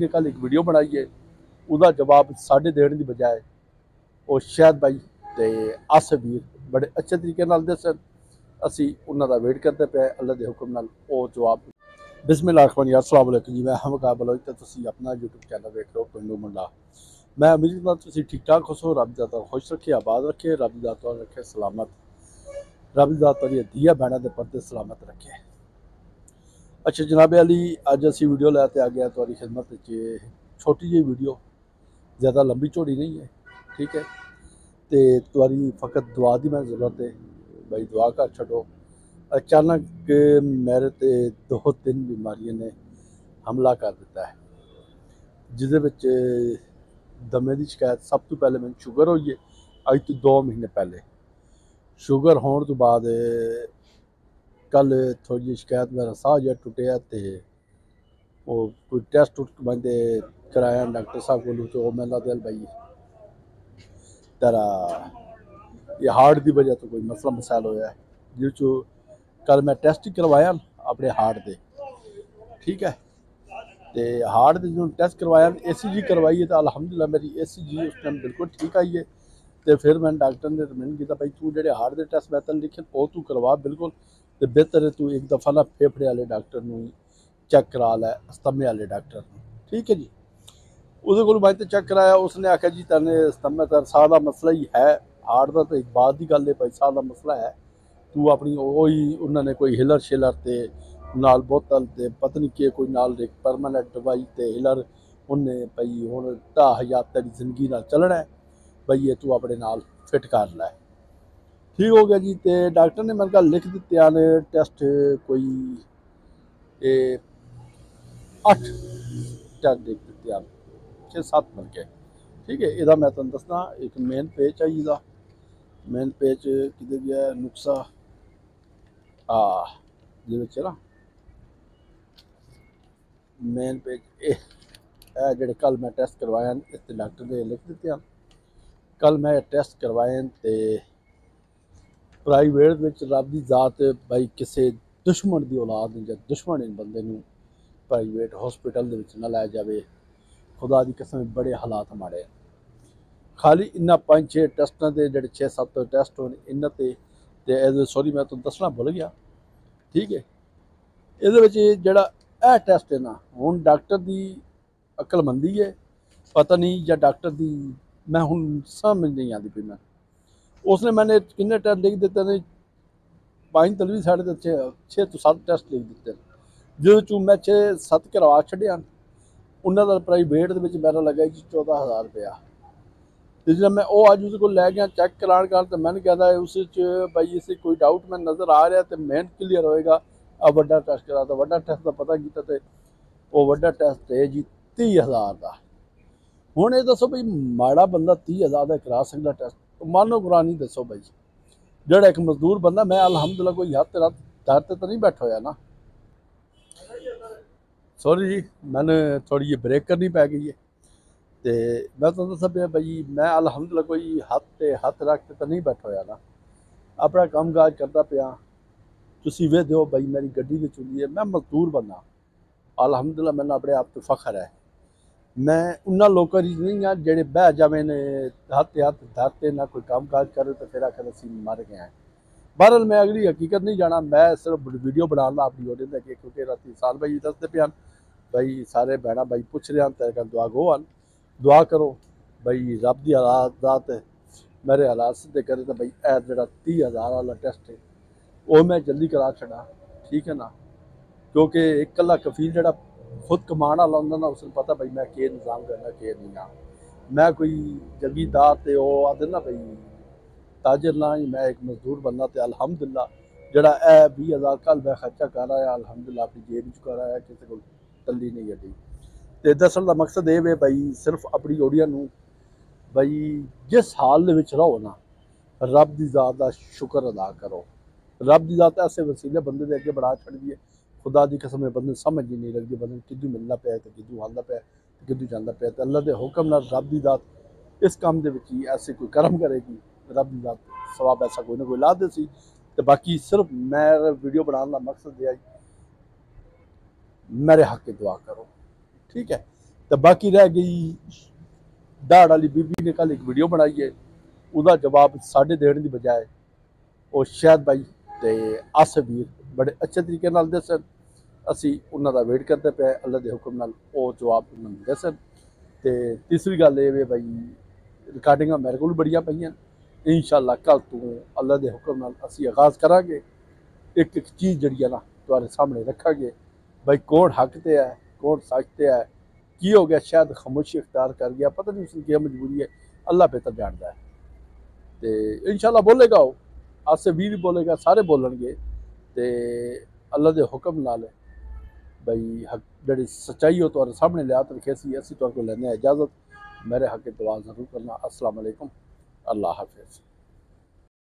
ने कल एक वीडियो बनाई है, उसका जवाब साढ़े देने की बजाय वो शायद भाई तो आसिफ वीर बड़े अच्छे तरीके नाल दसन। असी उन्होंने वेट करते पे अल्लाह के हुक्म नाल वो जवाब। बिस्मिल्लाहिर्रहमानिर्रहीम, अस्सलाम वालेकुम जी। मैं हमका बलोच तो तुसी अपना यूट्यूब चैनल देख रहे हो पिंडू मंडा। मैं उम्मीद करता तुसी ठीक ठाक हो, रब दा खुश रखे, आबाद रखे, रब दा रखे सलामत, रब दा धिया भैन के पर्दे सलामत रखे। अच्छा जनाब अली, अज असी वीडियो लैके आ गया तुहाडी खिदमत च। छोटी जी वीडियो, ज़्यादा लंबी चौड़ी नहीं है, ठीक है। तो तुहाडी फ़कत दुआ की मैं ज़रूरत है भाई, दुआ कर छो। अचानक मेरे ते 2-3 बीमारियों ने हमला कर दिता है, जिसे दमे की शिकायत सब तो पहले मैं शुगर हुई है अज तो 2 महीने पहले। शुगर होने तो बाद कल थोड़ी जी शिकायत, मेरा साह जो टुटिया तो वो कोई टेस्ट टुस्ट बंदे कराया डॉक्टर साहब को, तो मैं दिल भाई तेरा ये हार्ट की वजह तो कोई मसला मसाइल होया है, जिस कल मैं टेस्ट ही करवाया अपने हार्ट के, ठीक है। तो हार्ट के जो टेस्ट करवाया ECG करवाई है, तो अलहमदुलिल्लाह मेरी ECG उस टाइम बिल्कुल ठीक आई है। तो फिर मैं डॉक्टर ने रिकमेंड किया भाई तू जो हार्ट के टेस्ट मैं तेन लिखे वो तू करवा बिल्कुल, तो बेहतर है तू एक दफ़ा ना फेफड़े वाले डॉक्टर को चेक करा लै, अस्तमे वाले डॉक्टर, ठीक है जी। उस को मैं तो चेक कराया, उसने आख्या जी तेन अस्तमे तेरा साह का मसला ही है, हार्ट का तो एक बात की गल है भाई, साह का मसला है। तू अपनी वही उन्होंने कोई हिलर शिलर ते नाल बोतल ते पता नहीं के कोई नाल एक परमानेंट दवाई ते हिलर उन्हें भाई हूँ 10,000 तेरी जिंदगी नाल चलना है भाई, ये तू अपने नाल फिट कर लै। ठीक हो गया जी। तो डॉक्टर ने मेरे को लिख दिते ने टेस्ट, कोई 8 टेस्ट लिख दिते हैं, 6-7 बन के, ठीक है। यदा मैं तुम दसना एक main page I, main page कि गया नुक्सा ना मेन पेज जोड़े कल मैं टेस्ट करवाए इस डॉक्टर ने लिख दिते हैं। कल मैं टेस्ट करवाए तो प्राइवेट रब की जात भाई किसी दुश्मन की औलाद या दुश्मन बंदे प्राइवेट हॉस्पिटल न लै जाए, खुदा की कसम बड़े हालात माड़े। खाली इन्ना 5-6 टेस्टों के जो 6-7 टेस्ट होने इन्होंने सॉरी मैं तुम दसना भुल गया, ठीक है। ये जोड़ा यह टेस्ट है ना, हूँ डॉक्टर की अकलमंदी है पता नहीं, या डॉक्टर की मैं हूँ समझ नहीं आती पी। मैं उसने मैंने किन्ने टेस्ट लिख दिते ने, 5 साढ़े 6 तो 7 टेस्ट लिख दिते, जो मैं 6-7 करवा छड़िया। उन्होंने प्राइवेट मेरा लगा जी 14,000 रुपया। तो जब मैं वो अज उस लै गया चैक कराने का, तो मैंने कहता है उस भाई इसे कोई डाउट मैं नज़र आ रहा तो मेन क्लीयर होएगा, अब वड्डा टेस्ट करा। तो वड्डा टेस्ट का पता किया तो वो वड्डा टेस्ट है जी 30,000 का। हुण ये दसो भाई माड़ा बंदा 30,000 का करा सकता टेस्ट, मानो कुरानी दसो भाई। जोड़ा एक मजदूर बंदा, मैं अलहमदुल्ला कोई हथ रात दर तो नहीं बैठा होया ना। सॉरी जी, मैंने थोड़ी जी ब्रेक करनी पै गई है। तो मैं तो दसा पाया भाई मैं अलहमदुल्ला कोई हथ रख के तो नहीं बैठा होया ना, अपना काम काज करता पाया। तुसी वे दो भाई मेरी गड्डी भी चुनी है, मैं मजदूर बंदा अलहमदुल्ला, मैंने अपने आप तो फखर है। मैं उन्होंने लोगों की नहीं हाँ जेडे बह जावे ने हथ धरते ना कोई काम काज करे तो फिर आखिर असी मर गए हैं। बहरहाल मैं अगली हकीकत नहीं जाना, मैं सिर्फ वीडियो बनाना अपनी ऑडियंस अगे, क्योंकि राती साल भाई दसते पे भाई सारे भैन भाई पूछ रहे हैं तेरे दुआ गो आन, दुआ करो भाई रब की हालात मेरे हालात सीधे करे तो भाई ए जो 30,000 वाला टेस्ट है वो मैं जल्दी करा छड़ा, ठीक है ना। क्योंकि एक कला कफील जो खुद कमान वाला होंगे ना, उसने पता भाई मैं के निज़ाम करना के नहीं हाँ। मैं कोई जगीदार तो वो आदे ना भाई ताजर ना ही, मैं एक मजदूर बनना। तो अलहमदुल्ला जोड़ा 20,000 कल मैं खर्चा कर आया, अलहमदुल्ला अपनी जेब च कर आया, किसी को तली नहीं गड्डी। तो दसन का मकसद ये है भाई सिर्फ अपनी ऑडियंस नूं भाई जिस हाल रहो ना, रब की ज़ात का शुक्र अदा करो। रब की ज़ात ऐसे वसीले बंदे के अगे बढ़ा छड़ी है, खुदा की कसम बंदे समझ ही नहीं लगती, बंदे किदू मिलना पाया तो किदू आंदा पाया तो किदू जाता पाया। तो अल्लाह के हुक्म नाल रब की ज़ात इस काम के ऐसे कोई कर्म करेगी, रब की ज़ात सवाब ऐसा कोई ना कोई ला देसी। तो बाकी सिर्फ मैं वीडियो बनाने का मकसद यह मेरे हक की दुआ करो, ठीक है। तो बाकी रह गई दाड़ वाली बीबी ने कल एक वीडियो बनाई है, ਉਹਦਾ जवाब साढ़े देने की बजाय वो शायद भाई तो आसिफ वीर बड़े अच्छे तरीके नाल दसन। असी उन्हों का वेट करते पे अल्लाह के हुक्म नाल वो जवाब उन्होंने दसन। तो तीसरी गल ये भाई रिकॉर्डिंग मेरे को बड़िया पईयां, इंशाअल्लाह कल तो अल्लाह के हुक्म नाल असी आगाज़ करांगे। एक एक चीज़ जड़ी है ना तुम्हारे सामने रखांगे, भाई कौन हक ते है कौन सच ते है, की हो गया शायद खामोशी इख्तियार कर गया, पता नहीं उसकी क्या मजबूरी है, अल्लाह बेहतर जानता है। तो इंशाअल्लाह बोलेगा वो, आसिफ भी बोलेगा, सारे बोलणगे। तो अल्लाह के हुक्म नाल भाई हक जी सच्चाई हो तुम्हारे सामने लिया तो रखी, असी तुहाडे को लैने इजाज़त। मेरे हक दुआ जरूर करना। अस्सलाम वालेकुम, अल्लाह हाफिज़।